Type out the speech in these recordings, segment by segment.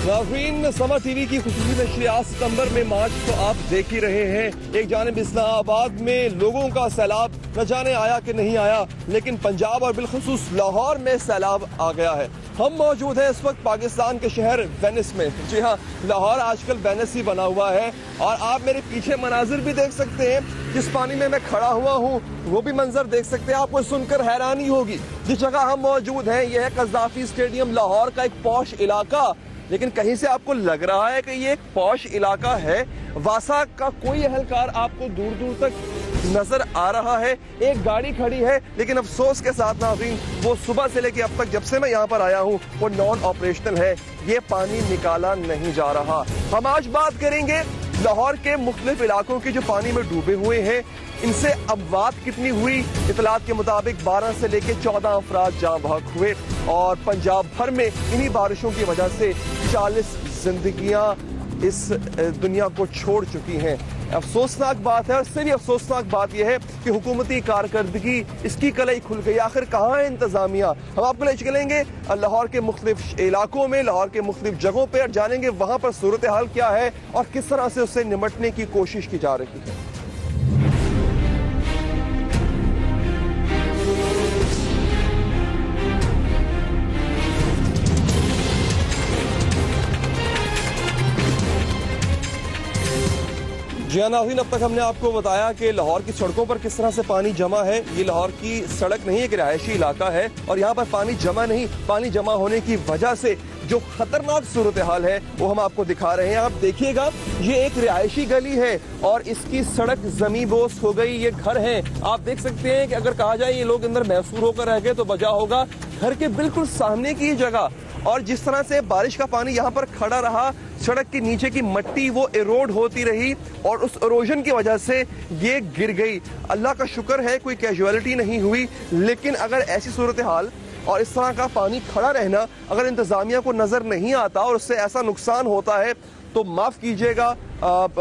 नाज़रीन, समा टीवी की खुसूसी नशरियात सितंबर में मार्च को आप देख ही रहे हैं। एक जानिब इस्लामाबाद में लोगों का सैलाब न जाने आया कि नहीं आया, लेकिन पंजाब और बिलखुसूस लाहौर में सैलाब आ गया है। हम मौजूद हैं इस वक्त पाकिस्तान के शहर वेनिस में। जी हाँ, लाहौर आजकल वेनिस ही बना हुआ है और आप मेरे पीछे मनाजिर भी देख सकते हैं। जिस पानी में मैं खड़ा हुआ हूँ वो भी मंजर देख सकते हैं। आपको सुनकर हैरानी होगी। जिस जगह हम मौजूद हैं यह है कज़ाफी स्टेडियम, लाहौर का एक पॉश इलाका। लेकिन कहीं से आपको लग रहा है कि ये एक पॉश इलाका है। वासा का कोई अहलकार आपको दूर दूर तक नजर आ रहा है। एक गाड़ी खड़ी है, लेकिन अफसोस के साथ नाज़रीन, वो सुबह से लेकर अब तक जब से मैं यहाँ पर आया हूँ वो नॉन ऑपरेशनल है। ये पानी निकाला नहीं जा रहा। हम आज बात करेंगे लाहौर के मुख्तलिफ इलाकों के जो पानी में डूबे हुए हैं, इनसे अमवात कितनी हुई। इतलात के मुताबिक 12 से लेकर 14 अफराद जाँ बहक हुए और पंजाब भर में इन्हीं बारिशों की वजह से 40 जिंदगियां इस दुनिया को छोड़ चुकी हैं। अफसोसनाक बात है और इससे भी अफसोसनाक बात यह है कि हुकूमती कारकर्दगी इसकी कलई खुल गई। आखिर कहाँ है इंतजामिया? हम आपको ले चलेंगे लाहौर के मुख्तलिफ इलाकों में, लाहौर के मुख्तलिफ जगहों पर, जानेंगे वहां पर सूरत हाल क्या है और किस तरह से उससे निपटने की कोशिश की जा रही है। जी हाँ नाज़रीन, अब तक हमने आपको बताया कि लाहौर की सड़कों पर किस तरह से पानी जमा है। ये लाहौर की सड़क नहीं है, एक रिहायशी इलाका है और यहाँ पर पानी जमा नहीं, पानी जमा होने की वजह से जो खतरनाक सूरत हाल है वो हम आपको दिखा रहे हैं। आप देखिएगा, ये एक रिहायशी गली है और इसकी सड़क ज़मींदोज़ हो गई। ये घर हैं, आप देख सकते हैं कि अगर कहा जाए ये लोग अंदर महसूर होकर रह गए तो बचा होगा। घर के बिल्कुल सामने की जगह और जिस तरह से बारिश का पानी यहाँ पर खड़ा रहा, सड़क के नीचे की मिट्टी वो एरोड होती रही और उस एरोजन की वजह से ये गिर गई। अल्लाह का शुक्र है कोई कैजुअलिटी नहीं हुई, लेकिन अगर ऐसी सूरत हाल और इस तरह का पानी खड़ा रहना अगर इंतजामिया को नजर नहीं आता और उससे ऐसा नुकसान होता है तो माफ कीजिएगा,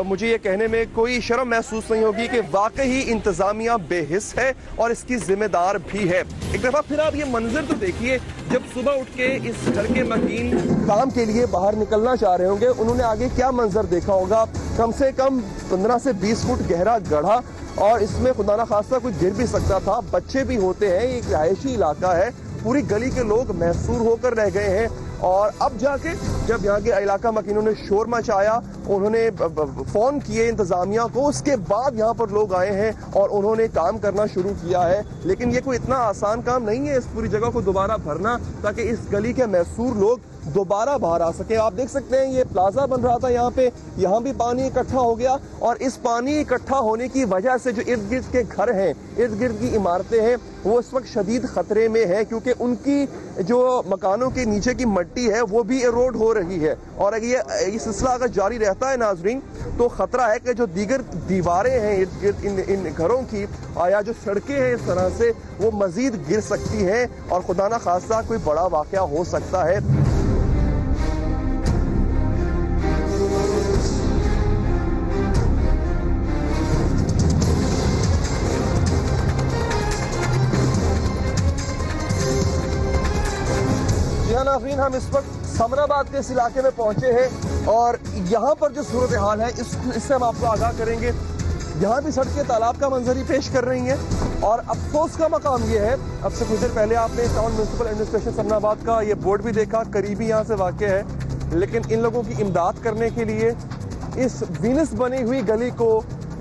मुझे ये कहने में कोई शर्म महसूस नहीं होगी कि वाकई ही इंतजामिया बेहिस है और इसकी जिम्मेदार भी है। एक दफा फिर आप ये मंजर तो देखिए, जब सुबह उठ के इस घर के मकीन काम के लिए बाहर निकलना चाह रहे होंगे, उन्होंने आगे क्या मंजर देखा होगा। कम से कम 15 से 20 फुट गहरा गड्ढा और इसमें खुदा ना खास्ता कोई गिर भी सकता था। बच्चे भी होते हैं, एक रिहायशी इलाका है, पूरी गली के लोग महसूर होकर रह गए हैं। और अब जाके जब यहाँ के इलाका मकीनों ने शोर मचाया, उन्होंने फोन किए इंतजामिया को, उसके बाद यहाँ पर लोग आए हैं और उन्होंने काम करना शुरू किया है। लेकिन ये कोई इतना आसान काम नहीं है इस पूरी जगह को दोबारा भरना, ताकि इस गली के महसूर लोग दोबारा बाहर आ सके। आप देख सकते हैं ये प्लाजा बन रहा था यहाँ पे, यहाँ भी पानी इकट्ठा हो गया और इस पानी इकट्ठा होने की वजह से जो इर्द गिर्द के घर हैं, इर्द गिर्द की इमारतें हैं, वो इस वक्त शदीद खतरे में है, क्योंकि उनकी जो मकानों के नीचे की मिट्टी है वो भी एरोड हो रही है। और अगर ये सिलसिला अगर जारी रहता है नाजरीन, तो खतरा है कि जो दीगर दीवारें हैं इर्द गिर्द इन घरों की या जो सड़कें हैं इस तरह से, वो मजीद गिर सकती हैं और खुदा ना खास्ता कोई बड़ा वाकया हो सकता है। नाज़रीन, हम इस वक्त समराबाद के इस इलाके में पहुंचे हैं और यहाँ पर जो सूरत हाल है इससे हम आपको आगाह करेंगे। यहाँ भी सड़कें तालाब का मंजर ही पेश कर रही हैं और अफसोस का मकाम ये है, अब से कुछ देर पहले आपने टाउन म्यूनसिपल एडमिनिस्ट्रेशन समराबाद का ये बोर्ड भी देखा, करीबी यहाँ से वाक़ है, लेकिन इन लोगों की इमदाद करने के लिए इस वेनिस बनी हुई गली को,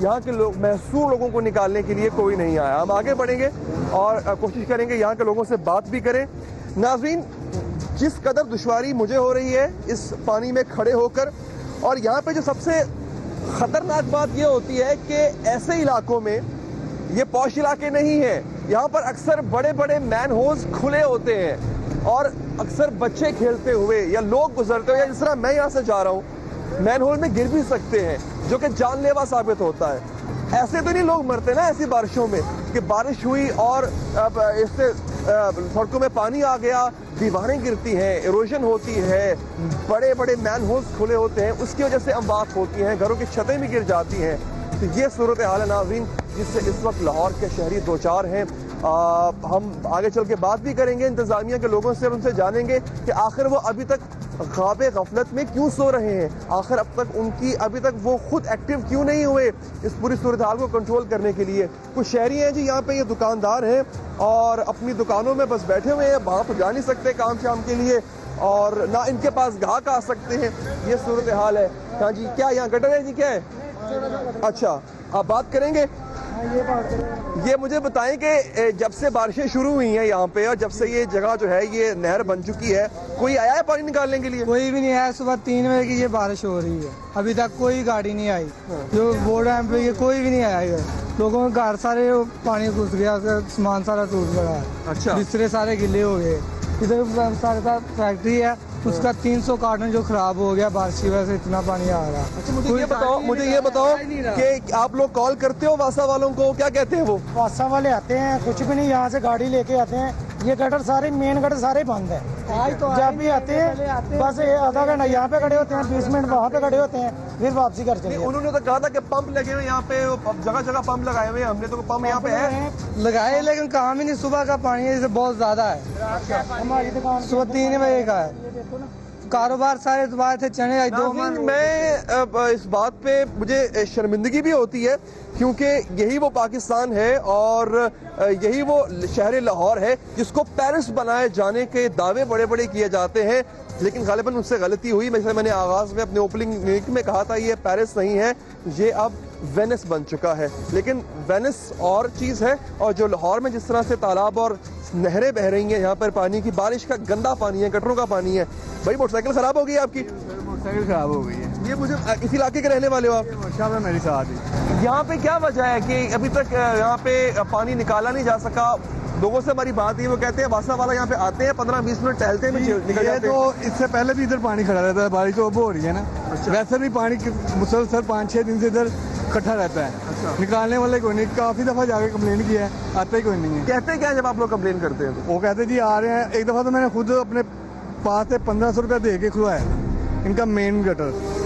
यहाँ के लोग महसूर लोगों को निकालने के लिए कोई नहीं आया। हम आगे बढ़ेंगे और कोशिश करेंगे यहाँ के लोगों से बात भी करें। नाज़रीन, जिस कदर दुश्वारी मुझे हो रही है इस पानी में खड़े होकर, और यहाँ पे जो सबसे खतरनाक बात ये होती है कि ऐसे इलाकों में, ये पॉश इलाके नहीं है, यहाँ पर अक्सर बड़े बड़े मैन होल्स खुले होते हैं और अक्सर बच्चे खेलते हुए या लोग गुजरते हुए, या जिस तरह मैं यहाँ से जा रहा हूँ, मैन होल में गिर भी सकते हैं, जो कि जानलेवा साबित होता है। ऐसे तो नहीं लोग मरते ना ऐसी बारिशों में कि बारिश हुई और इससे सड़कों में पानी आ गया, दीवारें गिरती हैं, इरोजन होती है, बड़े बड़े मैन होल्स खुले होते हैं, उसकी वजह से अमवात होती हैं, घरों की छतें भी गिर जाती हैं। तो ये सूरत हाल है नाज़रीन जिससे इस वक्त लाहौर के शहरी दो चार हैं। हम आगे चल के बात भी करेंगे इंतजामिया के लोगों से, उनसे जानेंगे कि आखिर वो अभी तक ख्वाब गफलत में क्यों सो रहे हैं, आखिर अब तक अभी तक वो खुद एक्टिव क्यों नहीं हुए इस पूरी सूरत हाल को कंट्रोल करने के लिए। कुछ शहरी हैं जी यहाँ पे, ये दुकानदार हैं और अपनी दुकानों में बस बैठे हुए हैं, वहाँ पर जा नहीं सकते काम शाम के लिए और ना इनके पास ग्राहक आ सकते हैं, ये सूरत हाल है। हाँ जी, क्या यहाँ गटर है जी, क्या है? अच्छा, आप बात करेंगे? ये मुझे बताएं कि जब से बारिशें शुरू हुई हैं यहाँ पे और जब से ये जगह जो है ये नहर बन चुकी है, कोई आया है पानी निकालने के लिए? कोई भी नहीं आया। सुबह 3 बजे की ये बारिश हो रही है, अभी तक कोई गाड़ी नहीं आई। जो बोर्ड है पे ये कोई भी नहीं आया है। लोगों के घर सारे पानी घुस गया, सामान सारा टूट पड़ा है। अच्छा, बिस्तरे सारे गिले हो गए। इधर सारे फैक्ट्री है, उसका 300 कार्टन जो खराब हो गया बारिश की वजह से, इतना पानी आ रहा है। अच्छा, मुझे ये बताओ कि आप लोग कॉल करते हो वासा वालों को, क्या कहते हैं वो? वासा वाले आते हैं, कुछ भी नहीं, यहाँ से गाड़ी लेके आते हैं। ये गटर सारे, मेन गटर सारे बंद है। जब भी आते हैं बस आधा घंटा यहाँ पे खड़े होते हैं, 20 मिनट वहाँ पे खड़े होते हैं, फिर वापसी कर चले। उन्होंने तो कहा था कि पंप लगे हुए यहाँ पे, जगह जगह पंप लगाए हुए हैं, हमने तो पंप यहाँ पे है लगाए, लेकिन काम ही नहीं। सुबह का पानी है बहुत ज्यादा है। हमारी दुकान सुबह 3 बजे का है। कारोबार सारे दुबारा थे, चने 2 मन। मैं इस बात पे मुझे शर्मिंदगी भी होती है क्योंकि यही वो पाकिस्तान है और यही वो शहर लाहौर है जिसको पेरिस बनाए जाने के दावे बड़े बड़े किए जाते हैं, लेकिन गालिबन उससे गलती हुई। जैसे मैंने आगाज में अपने ओपनिंग में कहा था, ये पेरिस नहीं है, ये अब वेनिस बन चुका है। लेकिन वेनिस और चीज़ है, और जो लाहौर में जिस तरह से तालाब और नहरें बह रही हैं, यहाँ पर पानी की बारिश का गंदा पानी है, गटरों का पानी है। भाई मोटरसाइकिल खराब हो गई है आपकी? मोटरसाइकिल खराब हो गई है। ये मुझे इस इलाके के रहने वाले हो आप? वर्कशॉप है मेरे साथ ही। यहाँ पे क्या वजह है कि अभी तक यहाँ पे पानी निकाला नहीं जा सका? लोगों से हमारी बात है, वो कहते हैं वासा वाला यहाँ पे आते हैं, 15-20 मिनट टहलते हैं, निकल जाते हैं। तो इससे पहले भी इधर पानी खड़ा रहता है, बारिश तो अब हो रही है ना। अच्छा। वैसे भी पानी मुसलसल 5-6 दिन से इधर इकट्ठा रहता है। अच्छा। निकालने वाले कोई नहीं, काफी दफा जाके कंप्लेन किया है, आता ही कोई नहीं है। कहते क्या जब आप लोग कंप्लेन करते हैं? वो कहते जी आ रहे हैं। एक दफा तो मैंने खुद अपने पास से 1500 रुपया दे के खुलवाया इनका मेन गटर।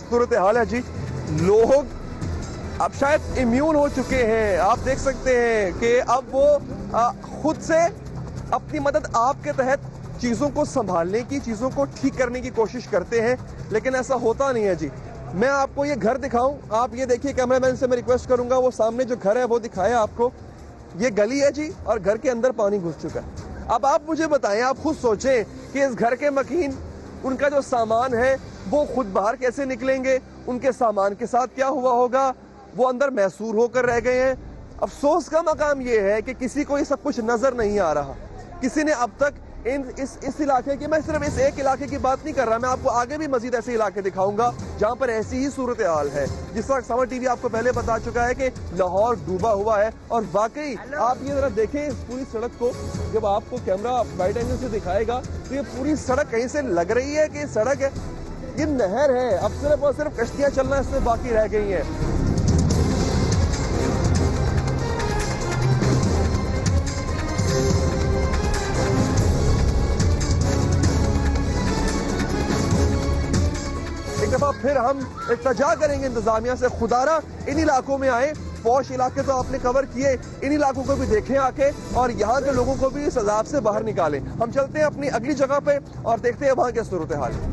सूरत हाल है जी। लोग अब शायद इम्यून हो चुके हैं। आप देख सकते हैं कि अब वो खुद से अपनी मदद आपके तहत चीज़ों को संभालने की, चीज़ों को ठीक करने की कोशिश करते हैं, लेकिन ऐसा होता नहीं है जी। मैं आपको ये घर दिखाऊं, आप ये देखिए, कैमरामैन से मैं रिक्वेस्ट करूंगा वो सामने जो घर है वो दिखाए आपको। ये गली है जी और घर के अंदर पानी घुस चुका है। अब आप मुझे बताएं, आप खुद सोचें कि इस घर के मकीन, उनका जो सामान है वो खुद बाहर कैसे निकलेंगे, उनके सामान के साथ क्या हुआ होगा, वो अंदर मैसूर होकर रह गए हैं। अफसोस का मकाम ये है कि किसी को ये सब कुछ नजर नहीं आ रहा। किसी ने अब तक इस इलाके की, मैं सिर्फ इस एक इलाके की बात नहीं कर रहा, मैं आपको आगे भी मजीद ऐसे इलाके दिखाऊंगा जहां पर ऐसी ही सूरत हाल है। जिस तरह समर टीवी आपको पहले बता चुका है कि लाहौर डूबा हुआ है, और वाकई आप ये जरा देखें इस पूरी सड़क को, जब आपको कैमरा वाइड एंगल से दिखाएगा तो ये पूरी सड़क कहीं से लग रही है कि सड़क है, ये नहर है। अब सिर्फ और सिर्फ कश्तियां चलना इससे बाकी रह गई हैं। एक दफा फिर हम इल्तिजा करेंगे इंतजामिया से, खुदारा इन इलाकों में आए। पौश इलाके तो आपने कवर किए, इन इलाकों को भी देखें आके और यहाँ के लोगों को भी इस अजाब से बाहर निकालें। हम चलते हैं अपनी अगली जगह पे और देखते हैं वहां क्या सूरत हाल है।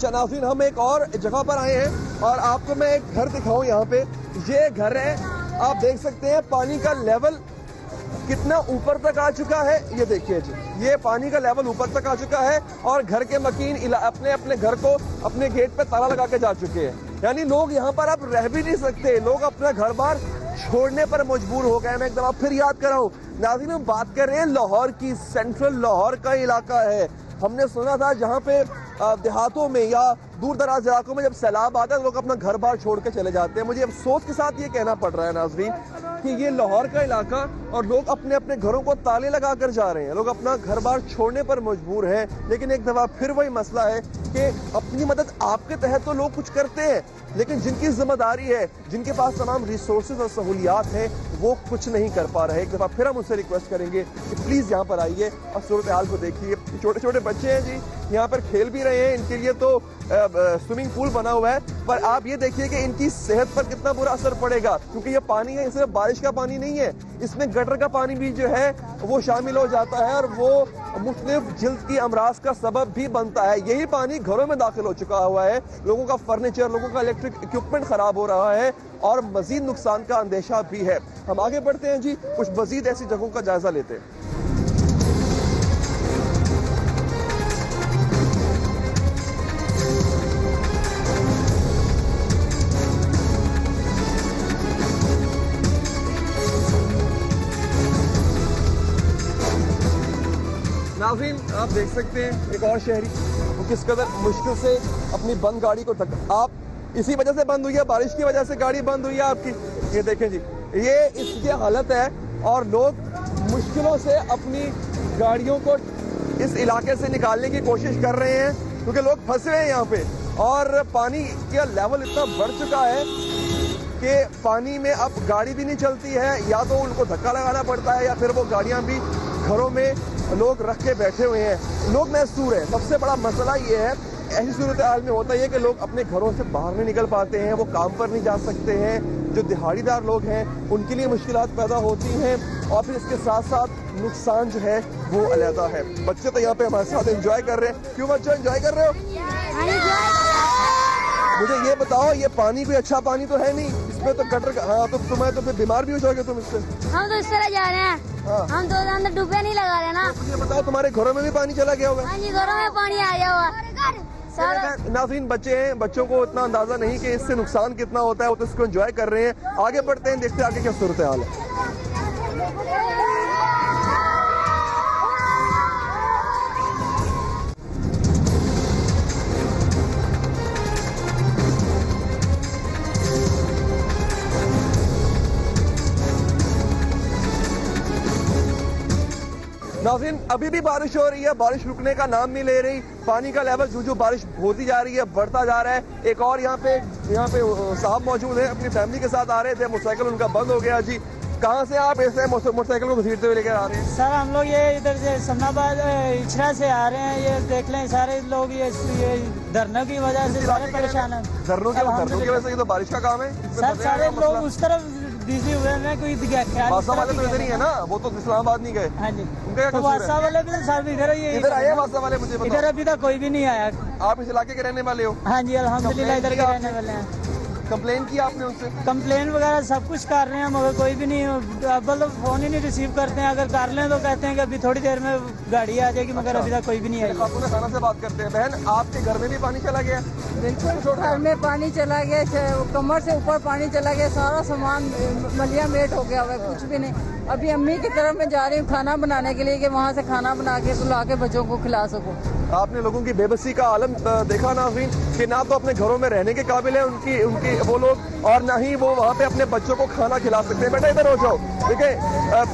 अच्छा नाज़रीन, हम एक और जगह पर आए हैं और आपको मैं एक घर दिखाऊं। यहाँ पे ये घर है, आप देख सकते हैं पानी का लेवल कितना ऊपर तक आ चुका है। ये देखिए जी, ये पानी का लेवल ऊपर तक आ चुका है और घर के मकीन अपने अपने घर को अपने गेट पे ताला लगा के जा चुके हैं। यानी लोग यहाँ पर अब रह भी नहीं सकते, लोग अपना घर बार छोड़ने पर मजबूर हो गए। मैं एक दफा फिर याद कर रहा हूँ नाज़रीन, हम बात कर रहे हैं लाहौर की, सेंट्रल लाहौर का इलाका है। हमने सुना था जहाँ पे देहातों में या दूर दराज इलाकों में जब सैलाब आता है लोग अपना घर बार छोड़ के चले जाते हैं। मुझे अफसोस के साथ ये कहना पड़ रहा है नाज़रीन कि ये लाहौर का इलाका और लोग अपने अपने घरों को ताले लगा कर जा रहे हैं, लोग अपना घर बार छोड़ने पर मजबूर हैं। लेकिन एक दफा फिर वही मसला है कि अपनी मदद आपके तहत तो लोग कुछ करते हैं, लेकिन जिनकी जिम्मेदारी है, जिनके पास तमाम रिसोर्सेज और सहूलियात हैं, वो कुछ नहीं कर पा रहे। एक दफा फिर हम उससे रिक्वेस्ट करेंगे कि प्लीज यहाँ पर आइए और सूरत हाल को देखिए। छोटे छोटे बच्चे हैं जी, यहाँ पर खेल भी रहे हैं, इनके लिए तो स्विमिंग पूल बना हुआ है, पर आप ये देखिए कि इनकी सेहत पर कितना बुरा असर पड़ेगा, क्योंकि ये पानी है सिर्फ बारिश का पानी नहीं है, इसमें गटर का पानी भी जो है वो शामिल हो जाता है और वो मुख्तलिफ जिल्द की अमराज का सबब भी बनता है। यही पानी घरों में दाखिल हो चुका हुआ है, लोगों का फर्नीचर, लोगों का इलेक्ट्रिक इक्विपमेंट खराब हो रहा है और मजीद नुकसान का अंदेशा भी है। हम आगे बढ़ते हैं जी, कुछ मजीद ऐसी जगहों का जायजा लेते हैं। नाज़रीन, आप देख सकते हैं एक और शहरी वो किस कदर मुश्किल से अपनी बंद गाड़ी को आप इसी वजह से बंद हुई है, बारिश की वजह से गाड़ी बंद हुई है आपकी। ये देखें जी, ये इसकी हालत है और लोग मुश्किलों से अपनी गाड़ियों को इस इलाके से निकालने की कोशिश कर रहे हैं, क्योंकि लोग फंसे हैं यहाँ पे और पानी का लेवल इतना बढ़ चुका है कि पानी में अब गाड़ी भी नहीं चलती है, या तो उनको धक्का लगाना पड़ता है या फिर वो गाड़ियाँ भी घरों में लोग रख के बैठे हुए हैं, लोग महसूर हैं। सबसे बड़ा मसला ये है, ऐसी सूरत हाल में होता है कि लोग अपने घरों से बाहर नहीं निकल पाते हैं, वो काम पर नहीं जा सकते हैं, जो दिहाड़ीदार लोग हैं उनके लिए मुश्किलात पैदा होती हैं और फिर इसके साथ साथ नुकसान जो है वो अलहदा है। बच्चे तो यहाँ पे हमारे साथ एंजॉय कर रहे हैं। क्यों बच्चों एंजॉय कर रहे हो? मुझे ये बताओ, ये पानी कोई अच्छा पानी तो है नहीं, इसमें तो गटर का, हाँ तो तुम्हें तो फिर बीमार भी हो जाओगे तुम इससे। हम तो इस तरह जा रहे हैं, हाँ। हम तो अंदर डूबे नहीं लगा रहे ना। तो मुझे बताओ, तुम्हारे घरों में भी पानी चला गया होगा? हाँ जी, घरों में पानी आ गया हुआ। नाज़रीन, बच्चे हैं, बच्चों को इतना अंदाजा नहीं कि इससे नुकसान कितना होता है, वो तो इसको एंजॉय कर रहे हैं। आगे बढ़ते हैं, देखते हैं आगे क्या सूरत हाल है। नाज़रीन, अभी भी बारिश हो रही है, बारिश रुकने का नाम नहीं ले रही, पानी का लेवल जो बारिश होती जा रही है बढ़ता जा रहा है। एक और यहाँ पे साहब मौजूद है, अपनी फैमिली के साथ आ रहे थे, मोटरसाइकिल उनका बंद हो गया जी। कहाँ से आप ऐसे मोटरसाइकिल को घसीटते हुए लेकर आ रहे हैं? सर हम लोग ये इधर से समनाबाद इछरा से आ रहे हैं, ये देख लें सारे लोग ये धरनों की वजह से सारे परेशान हैं। धरनों की वजह से? ये तो बारिश का काम है सर, सारे लोग उस तरफ बिजी हुए हैं, कोई वासा वाले तो इधर ही है ना, वो तो इस्लामाबाद नहीं गए। हाँ जी, उनका तो वासा वाले भी सर इधर ही इधर आए हैं। वासा वाले मुझे बताओ। इधर अभी तक कोई भी नहीं आया। आप इस इलाके के रहने वाले हो? हाँ जी, अल्हम्दुलिल्लाह इधर के रहने वाले हैं। कंप्लेन की आपने उनसे? कंप्लेन वगैरह सब कुछ कर रहे हैं, मगर कोई भी नहीं, मतलब फोन ही नहीं रिसीव करते हैं। अगर कर लें तो कहते हैं कि अभी थोड़ी देर में गाड़ी आ जाएगी, मगर अभी तक कोई भी नहीं आई। खातून खाना से बात करते हैं। बहन, आपके घर में भी पानी चला गया? बिल्कुल, घर में पानी चला गया, कमर से ऊपर पानी चला गया, सारा सामान मलिया मेट हो गया हुआ है, कुछ भी नहीं। अभी अम्मी की तरफ मैं जा रही हूँ खाना बनाने के लिए कि वहाँ से खाना बना के सुला के बच्चों को खिला सकूँ। आपने लोगों की बेबसी का आलम देखा नाज़रीन, कि ना तो अपने घरों में रहने के काबिल है उनकी वो लोग, और ना ही वो वहाँ पे अपने बच्चों को खाना खिला सकते हैं। बेटा इधर हो जाओ। देखिए,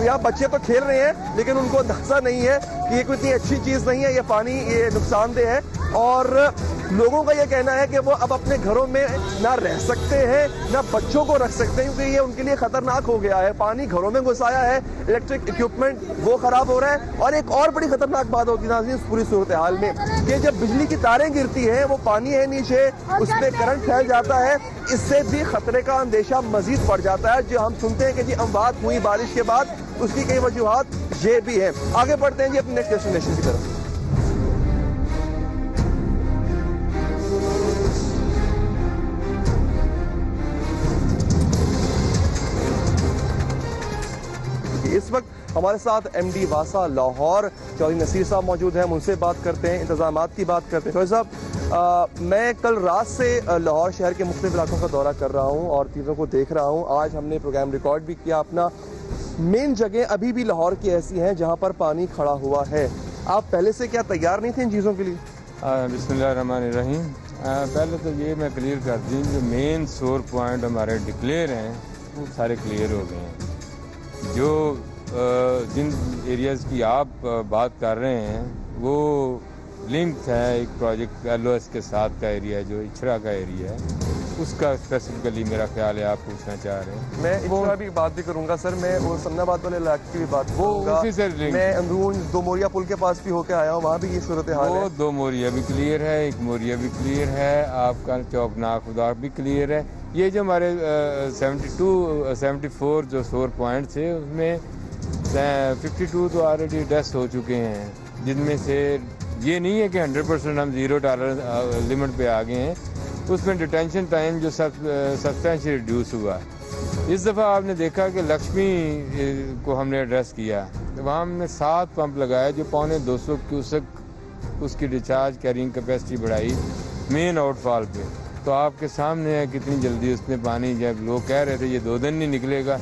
यहाँ बच्चे तो खेल रहे हैं, लेकिन उनको अंदाजा नहीं है कि ये कोई इतनी अच्छी चीज़ नहीं है, ये पानी ये नुकसानदेह है। और लोगों का ये कहना है कि वो अब अपने घरों में ना रह सकते हैं, ना बच्चों को रख सकते हैं, क्योंकि ये उनके लिए खतरनाक हो गया है। पानी घरों में घुस आया है, इलेक्ट्रिक इक्विपमेंट वो खराब हो रहा है। और एक और बड़ी खतरनाक बात होती है इस पूरी सूरत हाल में कि जब बिजली की तारें गिरती हैं, वो पानी है नीचे, उसमें करंट फैल जाता है, इससे भी खतरे का अंदेशा मजीद बढ़ जाता है। जो हम सुनते हैं कि जी अमवात हुई बारिश के बाद, उसकी कई वजूहात ये भी है। आगे बढ़ते हैं जी अपने नेक्स्ट डेस्टिनेशन की तरफ। लिए। इस वक्त हमारे साथ MD वासा लाहौर चौधरी नसीर साहब मौजूद हैं, हम उनसे बात करते हैं, इंतजामात की बात करते हैं। चौधरी साहब, मैं कल रात से लाहौर शहर के मुख्तलिफ इलाकों का दौरा कर रहा हूँ और चीज़ों को देख रहा हूँ। आज हमने प्रोग्राम रिकॉर्ड भी किया अपना। मेन जगह अभी भी लाहौर की ऐसी हैं जहाँ पर पानी खड़ा हुआ है। आप पहले से क्या तैयार नहीं थे इन चीज़ों के लिए? बिस्मिल्लाहिर्रहमानिर्रहीम। पहले तो ये मैं क्लियर कर दूँ, जो मेन सोर पॉइंट हमारे डिक्लेयर हैं वो सारे क्लियर हो गए हैं। जो जिन एरियाज़ की आप बात कर रहे हैं वो लिंक है एक प्रोजेक्ट LOS के साथ का एरिया, जो इछरा का एरिया है, उसका स्पेसिफिकली मेरा ख्याल है आप पूछना चाह रहे हैं। मैं इछरा भी बात भी करूंगा सर, मैं वो सन्नाबाद वाले इलाके की भी बात करूंगा। उसी से लिंक, मैं अंदरून दो मोरिया पुल के पास भी होकर आया हूँ, वहाँ भी ये सूरत हाल है। वो दो मोरिया भी क्लियर है, एक मोरिया भी क्लियर है, आपका चौकनाक खुदा भी क्लियर है। ये जो हमारे 74 जो सोर पॉइंट थे उसमें 52 तो ऑलरेडी टेस्ट हो चुके हैं, जिनमें से ये नहीं है कि 100% हम ज़ीरो टॉलरेंस लिमिट पे आ गए हैं। उसमें डिटेंशन टाइम जो सब्सटेंशियल रिड्यूस हुआ। इस दफ़ा आपने देखा कि लक्ष्मी को हमने एड्रेस किया, तो वहाँ हमने 7 पंप लगाए जो 250 क्यूसेक उसकी डिस्चार्ज कैरिंग कैपेसिटी बढ़ाई मेन आउटफॉल पे। तो आपके सामने है कितनी जल्दी उसने पानी, जब लोग कह रहे थे ये 2 दिन नहीं निकलेगा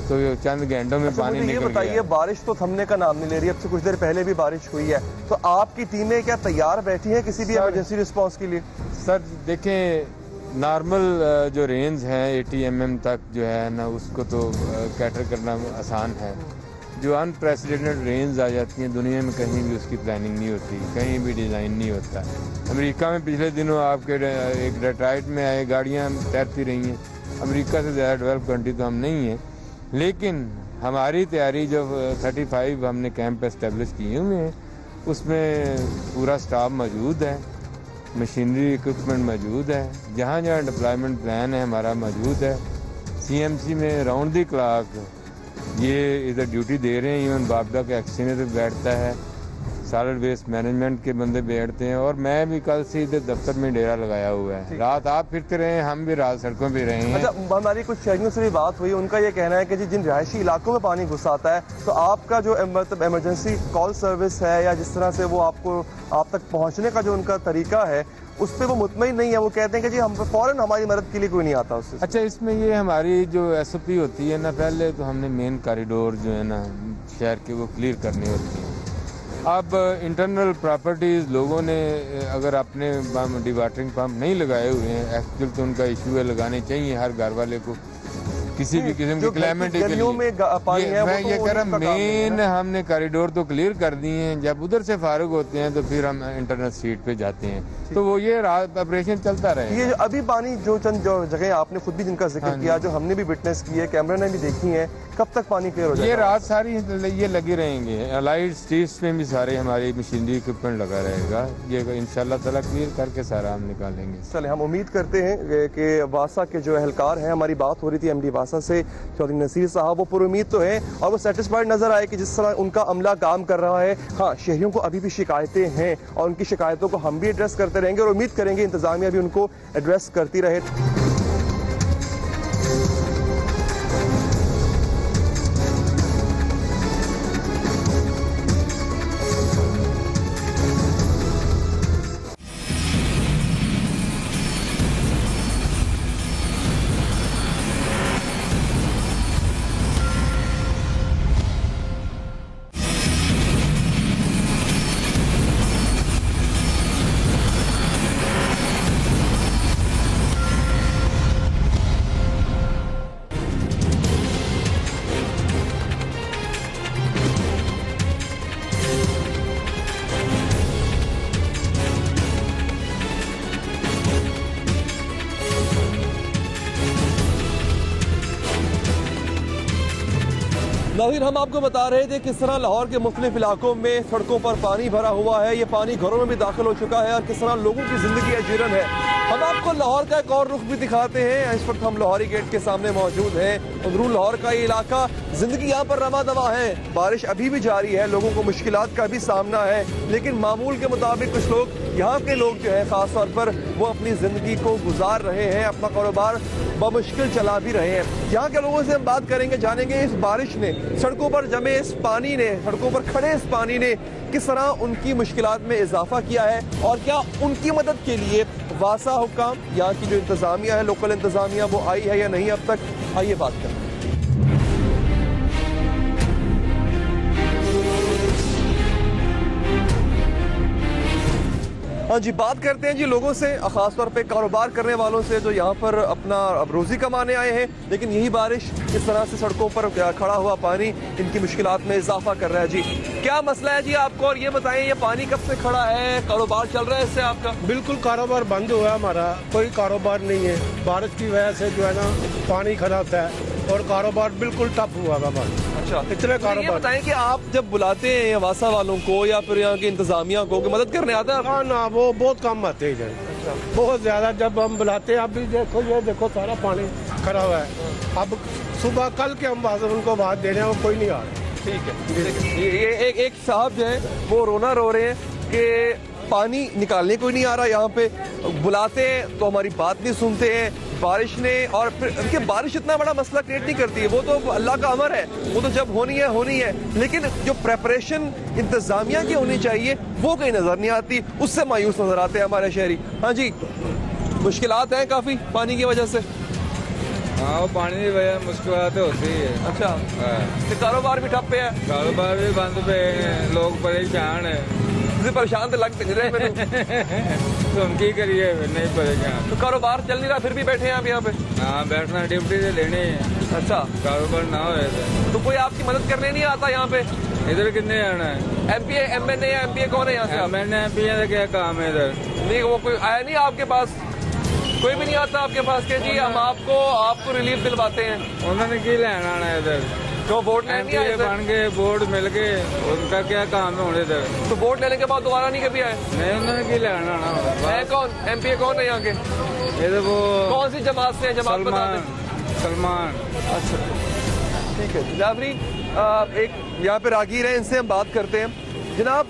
तो ये चंद घंटों में पानी निकल गया। बताइए, बारिश तो थमने का नाम नहीं ले रही, अब से कुछ देर पहले भी बारिश हुई है, तो आपकी टीमें क्या तैयार बैठी हैं किसी भी इमरजेंसी रिस्पांस के लिए? सर देखें, नॉर्मल जो रेंज हैं 80 mm तक जो है ना, उसको तो कैटर करना आसान है। जो अनप्रेसिडेंटेड रेंज आ जाती हैं दुनिया में कहीं भी उसकी प्लानिंग नहीं होती, कहीं भी डिज़ाइन नहीं होता। अमेरिका में पिछले दिनों आपके एक डेट्रॉइट में आए गाड़ियाँ तैरती रही हैं। अमेरिका से ज़्यादा डेवलप कंट्री तो हम नहीं हैं, लेकिन हमारी तैयारी जो 35 हमने कैंप एस्टेब्लिश किए हुए हैं उसमें पूरा स्टाफ मौजूद है, मशीनरी इक्विपमेंट मौजूद है, जहाँ जहाँ डिप्लॉयमेंट प्लान है हमारा मौजूद है। CMC में राउंड द क्लॉक ये इधर ड्यूटी दे रहे हैं। इवन बाबडा का एक्सचेंजर बैठता है, सॉलिड वेस्ट मैनेजमेंट के बंदे बैठते हैं, और मैं भी कल से इधर दफ्तर में डेरा लगाया हुआ है। रात आप फिरते रहे, हम भी रात सड़कों पे रहे हैं। अच्छा, हमारी कुछ शहरियों से भी बात हुई, उनका ये कहना है कि जी जिन रिहायशी इलाकों में पानी घुस आता है तो आपका जो मतलब इमरजेंसी कॉल सर्विस है या जिस तरह से वो आप तक पहुँचने का जो उनका तरीका है उस पर वो मुतमईन नहीं है। वो कहते हैं कि जी हम फौरन हमारी मदद के लिए कोई नहीं आता उससे। अच्छा, इसमें ये हमारी जो SOP होती है ना, पहले तो हमने मेन कॉरिडोर जो है ना शहर के वो क्लियर करनी होती है। अब इंटरनल प्रॉपर्टीज़ लोगों ने अगर अपने डिवाटरिंग पंप नहीं लगाए हुए हैं, एक्चुअल तो उनका इशू है, लगाने चाहिए हर घर वाले को किसी भी किस्म की क्लाइमेट के लिए। मैं ये कह रहा मेन हमने कॉरिडोर तो क्लियर कर दिए हैं, जब उधर से फारुग होते हैं तो फिर हम इंटरनल स्ट्रीट पे जाते हैं, तो वो ये ऑपरेशन चलता रहे। ये अभी पानी जो चंद जो जगह आपने खुद भी जिनका जिक्र किया, जो हमने भी विटनेस की है, कैमरा ने भी देखी है, कब तक पानी क्लियर हो जाएगा? ये रात सारी ये लगे रहेंगे। अलाइड स्ट्रीट्स में भी सारे हमारी मशीनरी इक्विपमेंट लगा रहेगा। ये इंशाल्लाह ताला क्लियर करके सारा हम निकालेंगे। चले, हम उम्मीद करते हैं कि वासा के जो एहलकार हैं, हमारी बात हो रही थी MD वासा से चौधरी नसीर साहब, वो पुरुमीद तो है और वो सेटिस्फाइड नजर आए कि जिस तरह उनका अमला काम कर रहा है। हाँ, शहरियों को अभी भी शिकायतें हैं और उनकी शिकायतों को हम भी एड्रेस करते रहेंगे और उम्मीद करेंगे इंतजामिया भी उनको एड्रेस करती रहे। नाज़रीन, हम आपको बता रहे थे किस तरह लाहौर के मुख्तलिफ इलाकों में सड़कों पर पानी भरा हुआ है, ये पानी घरों में भी दाखिल हो चुका है और किस तरह लोगों की जिंदगी अजीरन है। हम आपको लाहौर का एक और रुख भी दिखाते हैं। इस वक्त हम लाहौरी गेट के सामने मौजूद हैं। अंदरून लाहौर का ये इलाका, जिंदगी यहाँ पर रमा दवा है। बारिश अभी भी जारी है, लोगों को मुश्किलात का भी सामना है, लेकिन मामूल के मुताबिक कुछ लोग, यहाँ के लोग जो है खास तौर पर, वो अपनी जिंदगी को गुजार रहे हैं, अपना कारोबार बमुश्किल चला भी रहे हैं। यहाँ के लोगों से हम बात करेंगे, जानेंगे इस बारिश ने, सड़कों पर जमे इस पानी ने, सड़कों पर खड़े इस पानी ने किस तरह उनकी मुश्किलात में इजाफा किया है और क्या उनकी मदद के लिए वासा हुक्काम, यहाँ की जो इंतजामिया है, लोकल इंतजामिया, वो आई है या नहीं अब तक। आइए बात करते हैं। हाँ जी, बात करते हैं जी लोगों से, खास तौर पे कारोबार करने वालों से जो यहाँ पर अपना अब रोजी कमाने आए हैं, लेकिन यही बारिश इस तरह से सड़कों पर खड़ा हुआ पानी इनकी मुश्किलात में इजाफा कर रहा है। जी क्या मसला है जी आपको, और ये बताएं ये पानी कब से खड़ा है, कारोबार चल रहा है इससे आपका? बिल्कुल कारोबार बंद हुआ, हमारा कोई कारोबार नहीं है। बारिश की वजह से जो है ना पानी खड़ा होता है और कारोबार बिल्कुल टफ हुआ हमारा। अच्छा, इतने कारोबार। ये बताएं कि आप जब बुलाते हैं वासा वालों को या फिर यहाँ की इंतजामिया को कि मदद करने आता है? हाँ ना, वो बहुत कम आते हैं इधर, बहुत ज्यादा। जब हम बुलाते हैं, अभी देखो ये देखो सारा पानी खड़ा हुआ है। अब सुबह कल के हम उनको बात दे रहे हैं, वो कोई नहीं आ रहा। ठीक है, ये एक साहब जो है वो रोना रो रहे हैं कि पानी निकालने कोई नहीं आ रहा, यहाँ पे बुलाते हैं तो हमारी बात नहीं सुनते हैं बारिश ने। और फिर उनके बारिश इतना बड़ा मसला क्रिएट नहीं करती है, वो तो अल्लाह का अमर है, वो तो जब होनी है होनी है, लेकिन जो प्रेपरेशन इंतजामिया की होनी चाहिए वो कहीं नजर नहीं आती, उससे मायूस नजर आते हैं हमारे शहरी। हाँ जी, मुश्किलात हैं काफी पानी की वजह से। हाँ, वो पानी की वजह मुश्किलात होती है। अच्छा, तो कारोबार भी ठप्पे है? कारोबार भी बंद पे हैं, लोग परेशान है। परेशान तो लगते नहीं रहे तो हम की करिए, नहीं परेशान। तो कारोबार चल नहीं रहा, फिर भी बैठे हैं आप यहाँ पे? हाँ, बैठना ड्यूटी से लेनी है। अच्छा, कारोबार ना हो तो कोई आपकी मदद करने नहीं आता यहाँ पे? इधर कितने आना है? एमपी MNA या MP कौन है यहाँ से? मैंने MP का क्या काम है इधर? नहीं, वो कोई आया नहीं आपके पास? कोई भी नहीं आता आपके पास के जी हम आपको रिलीफ दिलवाते हैं? उन्होंने की लेना आना है इधर? तो वोट लेने MP बन गए, बोर्ड मिल गए, उनका क्या काम है उन्हें इधर? तो वोट लेने के बाद दोबारा नहीं कभी आए? नहीं, उन्होंने की लेना आना है। कौन MP कौन है यहाँ के? इधर वो कौन सी जमात से है? जमात बता दें। सलमान। अच्छा, ठीक है जाफरी, एक यहाँ पे रागीर है, इनसे हम बात करते हैं। जनाब,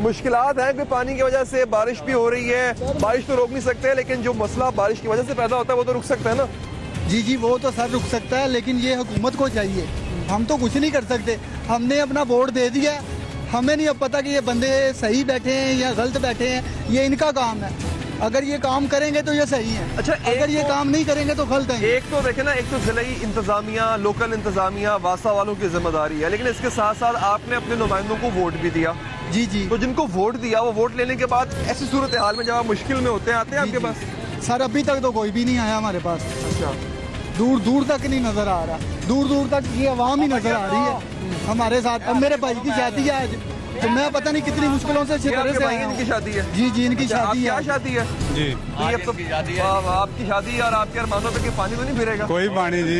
मुश्किलात हैं कि पानी की वजह से, बारिश भी हो रही है, बारिश तो रोक नहीं सकते, लेकिन जो मसला बारिश की वजह से पैदा होता है वो तो रुक सकता है ना? जी जी, वो तो सर रुक सकता है, लेकिन ये हुकूमत को चाहिए, हम तो कुछ नहीं कर सकते। हमने अपना वोट दे दिया, हमें नहीं अब पता कि ये बंदे सही बैठे हैं या गलत बैठे हैं, ये इनका काम है। अगर ये काम करेंगे तो ये सही है। अच्छा, अगर ये काम नहीं करेंगे तो गलत है। एक तो देखे ना, एक तो जिले इंतजामिया, लोकल इंतजामिया, वासा वालों की जिम्मेदारी है, लेकिन इसके साथ साथ आपने अपने नुमाइंदों को वोट भी दिया। जी जी, तो जिनको वोट दिया, वो वोट लेने के बाद ऐसी सूरत हाल में जब आप मुश्किल में होते हैं, आते हैं आपके पास? सर अभी तक तो कोई भी नहीं आया हमारे पास। अच्छा, दूर दूर तक नहीं नजर आ रहा, दूर दूर तक ये आवाम ही नजर आ रही है हमारे साथ। अब मेरे भाई की शादी है आज, तो मैं पता नहीं कितनी मुश्किलों से आपके भाई इनकी शादी है? जी जी, इनकी शादी है। क्या शादी है जी? आपकी शादी है और आपके अरमानों पे पानी तो नहीं फिरेगा? कोई पानी जी।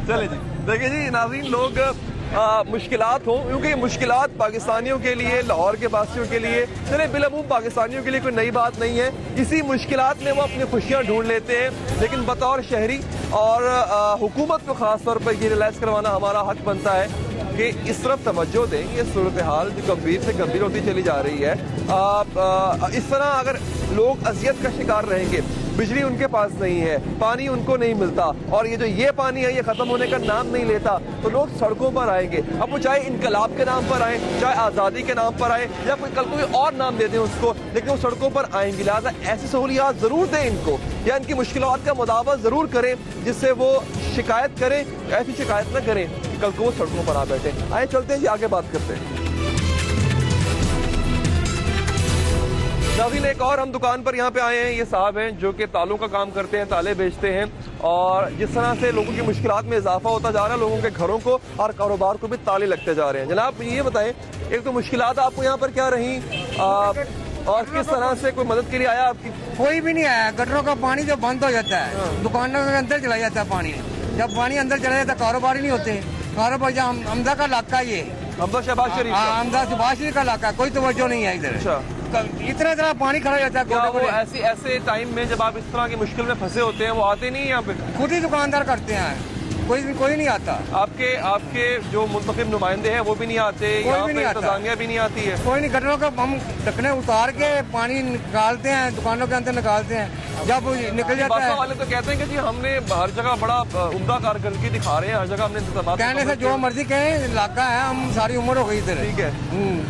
चले जी, देखिए जी नाज़रीन, लोग मुश्किलात हो, क्योंकि मुश्किलात पाकिस्तानियों के लिए, लाहौर के वासियों के लिए, चले बिलअमूम पाकिस्तानियों के लिए कोई नई बात नहीं है। इसी मुश्किलात में वो अपनी खुशियाँ ढूंढ लेते हैं, लेकिन बतौर शहरी और हुकूमत को ख़ास तौर पर ये रियलाइज़ करवाना हमारा हक बनता है कि इस तरफ तवज्जो दें। ये सूरत हाल जो गंभीर से गंभीर होती चली जा रही है। इस तरह अगर लोग अजियत का शिकार रहेंगे, बिजली उनके पास नहीं है, पानी उनको नहीं मिलता, और ये पानी है ये ख़त्म होने का नाम नहीं लेता, तो लोग सड़कों पर आएंगे। अब वो चाहे इनकलाब के नाम पर आए, चाहे आज़ादी के नाम पर आए, या कोई कल कोई और नाम दे दें उसको, लेकिन वो सड़कों पर आएंगे। लिहाजा ऐसी सहूलियात ज़रूर दें इनको, या इनकी मुश्किलात का मुदावा ज़रूर करें, जिससे वो शिकायत करें, ऐसी शिकायत ना करें कल को वो सड़कों पर आ बैठे। आए चलते हैं जी, आगे बात करते हैं। नाज़रीन, एक और हम दुकान पर यहाँ पे आए हैं। ये साहब हैं जो कि तालों का काम करते हैं, ताले बेचते हैं, और जिस तरह से लोगों की मुश्किलात में इजाफा होता जा रहा है, लोगों के घरों को और कारोबार को भी ताले लगते जा रहे हैं। जनाब ये बताएं, एक तो मुश्किलात आपको यहाँ पर क्या रही, और किस तरह से कोई मदद के लिए आया आपकी? कोई भी नहीं आया। गटरों का पानी जब बंद हो जाता है, दुकानों के अंदर चला जाता है पानी। जब पानी अंदर चला जाता है, कारोबार ही नहीं होते। कारोबार जहाँ अमदा का इलाका, ये अमदा शहबाज शरीफ, अमदा शहबाज शरीफ का इलाका, कोई तवज्जो नहीं है इधर। अच्छा, इतना पानी खड़ा रहता है। क्या वो ऐसे टाइम में जब आप इस तरह की मुश्किल में फंसे होते हैं वो आते नहीं है यहाँ पे? खुद ही दुकानदार करते हैं, कोई नहीं आता। आपके जो मुंतखब नुमाइंदे हैं वो भी नहीं आते? कोई भी नहीं आता, इंतजामिया भी नहीं आती है? कोई नहीं। गटरों का हम ढकने उतार के पानी निकालते हैं, दुकानों के अंदर निकालते हैं। जब निकल जाता है वाले तो कहते हैं कि जी हमने हर जगह बड़ा उम्दा कारकर्दगी दिखा रहे हैं, हर जगह हमने इंतजाम। कहने से जो मर्जी कहें, इलाका है, हम सारी उम्र हो गई इधर। ठीक है,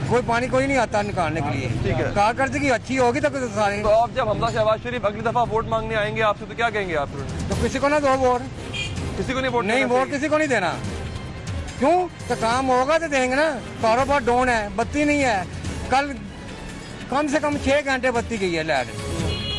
कोई पानी कोई नहीं आता निकालने के लिए। ठीक है, कारकर्दगी अच्छी होगी तो सारे। तो आप जब हमजा शहबाज शरीफ अगली दफा वोट मांगने आएंगे आपसे तो क्या कहेंगे आप? तो किसी को ना दो वोट, किसी को नहीं वोट? नहीं, वोट किसी को नहीं देना। क्यों? तो काम होगा तो देंगे ना। कारोबार डाउन है, बत्ती नहीं है। कल कम से कम 6 घंटे बत्ती गई है लाइट,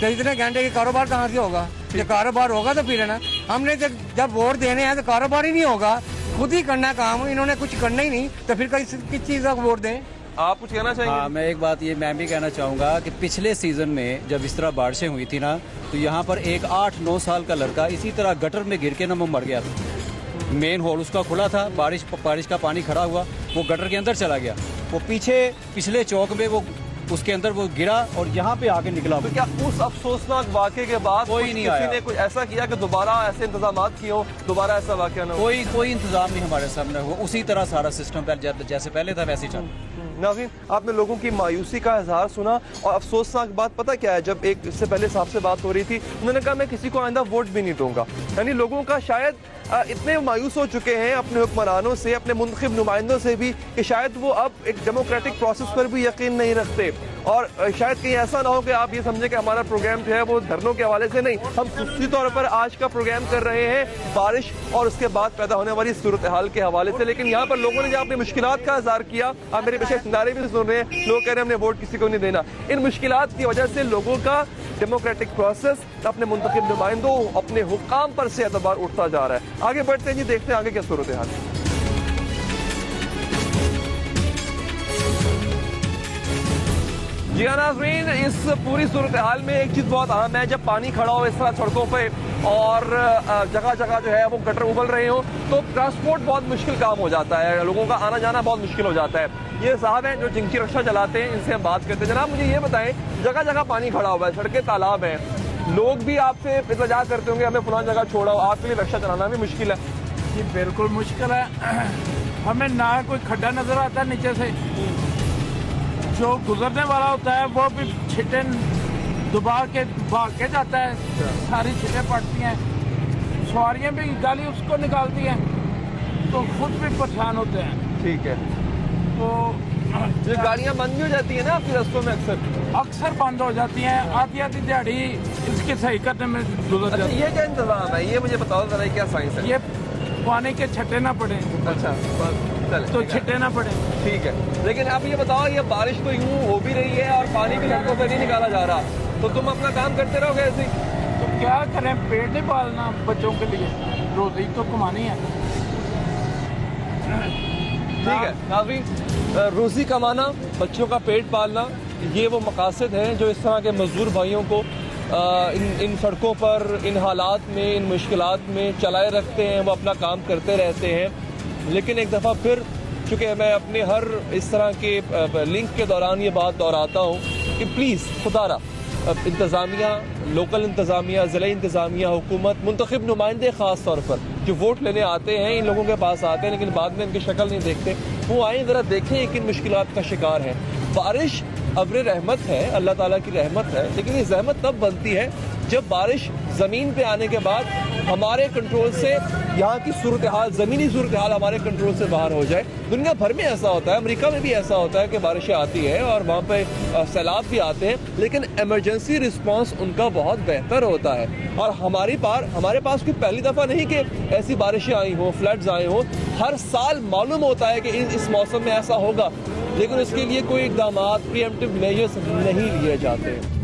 तो इतने घंटे की कारोबार कहाँ से होगा? ये कारोबार होगा तो फिर है ना। हमने जब वोट देने हैं तो कारोबार ही नहीं होगा, खुद ही करना काम। इन्होंने कुछ करना ही नहीं तो फिर किस चीज का वोट दें? आप कुछ कहना चाहेंगे? हाँ, मैं एक बात मैं भी कहना चाहूँगा कि पिछले सीजन में जब इस तरह बारिशें हुई थी ना, तो यहाँ पर एक 8-9 साल का लड़का इसी तरह गटर में गिर के ना वो मर गया था। मेन होल उसका खुला था, बारिश का पानी खड़ा हुआ, वो गटर के अंदर चला गया। वो पिछले चौक में वो उसके अंदर वो गिरा और यहाँ पे आके निकला। तो क्या उस अफसोसनाक वाक़े के बाद कोई नहीं किसी ने कुछ ऐसा किया कि दोबारा ऐसे इंतजाम किए हो, दोबारा ऐसा वाक़या ना हो? कोई इंतजाम नहीं हमारे सामने हुआ। उसी तरह सारा सिस्टम जैसे पहले था वैसे ही चल। नाज़रीन, आपने लोगों की मायूसी का इजहार सुना और अफसोसनाक बात पता क्या है, जब एक इससे पहले साहब से बात हो रही थी, उन्होंने कहा मैं किसी को आइंदा वोट भी नहीं दूंगा। यानी लोगों का शायद इतने मायूस हो चुके हैं अपने हुक्मरानों से, अपने मुंतखब नुमाइंदों से भी, कि शायद वो अब एक डेमोक्रेटिक प्रोसेस पर भी यकीन नहीं रखते। और शायद कहीं ऐसा ना हो कि आप ये समझें कि हमारा प्रोग्राम जो है वो धरनों के हवाले से नहीं, हम खुसूसी तौर पर आज का प्रोग्राम कर रहे हैं बारिश और उसके बाद पैदा होने वाली सूरत हाल के हवाले से। लेकिन यहाँ पर लोगों ने जो अपनी मुश्किलात का इज़हार किया, आप मेरे पीछे नारे भी सुन रहे हैं, लोग कह रहे हैं हमने वोट किसी को नहीं देना। इन मुश्किलात की वजह से लोगों का डेमोक्रेटिक प्रोसेस, अपने मुंतखब नुमाइंदों, अपने हुक्काम पर से एतबार उठता जा रहा है। आगे बढ़ते हैं जी, देखते हैं आगे क्या सूरत हाल है। जी हाँ नाज़रीन, इस पूरी सूरत हाल में एक चीज़ बहुत अहम है, जब पानी खड़ा हो इस तरह सड़कों पे और जगह जगह जो है वो गटर उबल रहे हो तो ट्रांसपोर्ट बहुत मुश्किल काम हो जाता है, लोगों का आना जाना बहुत मुश्किल हो जाता है। ये साहब हैं जो जिंकी रिक्शा चलाते हैं, इनसे हम बात करते हैं। जनाब मुझे ये बताएं, जगह जगह पानी खड़ा हुआ है, सड़कें तालाब हैं, लोग भी आपसे इल्तिजा करते होंगे हमें फलां जगह छोड़ा हो, आपके लिए रिक्शा चलाना भी मुश्किल है? जी बिल्कुल मुश्किल है। हमें ना कोई खड्डा नजर आता है नीचे से, जो गुजरने वाला होता है वो भी छिटे दबा के भाग के जाता है, सारी छिटें पड़ती हैं, सवारियां भी गाली उसको निकालती हैं, तो खुद भी परेशान होते हैं। ठीक है, तो जो गाड़ियां बंद भी हो जाती है ना आपके रास्तों में, अक्सर बंद हो जाती हैं, आधी दिहाड़ी इसके सही करने में गुजर जाती है। ये क्या इंतजाम है, ये मुझे बताओ जरा, क्या साइंस है? ये पानी के छट्टे ना पड़े। अच्छा, तो छिटे ना पड़े। ठीक है, लेकिन आप ये बताओ, ये बारिश तो यूं हो भी रही है और पानी भी सड़कों से नहीं निकाला जा रहा, तो तुम अपना काम करते रहोगे ऐसे ही? तो क्या करें, पेट नहीं पालना बच्चों के लिए, रोजी तो कमानी है। ठीक है नाज़रीन, रोजी कमाना, बच्चों का पेट पालना, ये वो मकासद हैं जो इस तरह के मजदूर भाइयों को इन सड़कों पर, इन हालात में, इन मुश्किलात में चलाए रखते हैं, वो अपना काम करते रहते हैं। लेकिन एक दफ़ा फिर, चूँकि मैं अपने हर इस तरह के लिंक के दौरान ये बात दोहराता हूँ कि प्लीज़ खुदारा इंतज़ामिया, लोकल इंतज़ामिया, ज़िला इंतज़ामिया, हुकूमत, मुंतखब नुमाइंदे ख़ास तौर पर जो वोट लेने आते हैं, इन लोगों के पास आते हैं लेकिन बाद में इनकी शक्ल नहीं देखते, वो आए ज़रा देखें किन मुश्किलात का शिकार है। बारिश अब्र रहमत है, अल्लाह ताला की रहमत है, लेकिन ये रहमत तब बनती है जब बारिश ज़मीन पे आने के बाद हमारे कंट्रोल से, यहाँ की सूरत हाल, ज़मीनी सूरत हाल हमारे कंट्रोल से बाहर हो जाए। दुनिया भर में ऐसा होता है, अमेरिका में भी ऐसा होता है कि बारिशें आती हैं और वहाँ पे सैलाब भी आते हैं, लेकिन इमरजेंसी रिस्पांस उनका बहुत बेहतर होता है। और हमारे पास कोई पहली दफ़ा नहीं कि ऐसी बारिशें आई हों, फ्लड्स आए हों, हर साल मालूम होता है कि इस मौसम में ऐसा होगा, लेकिन उसके लिए कोई इक़दामात, प्रीएम्प्टिव मेजर्स नहीं लिए जाते।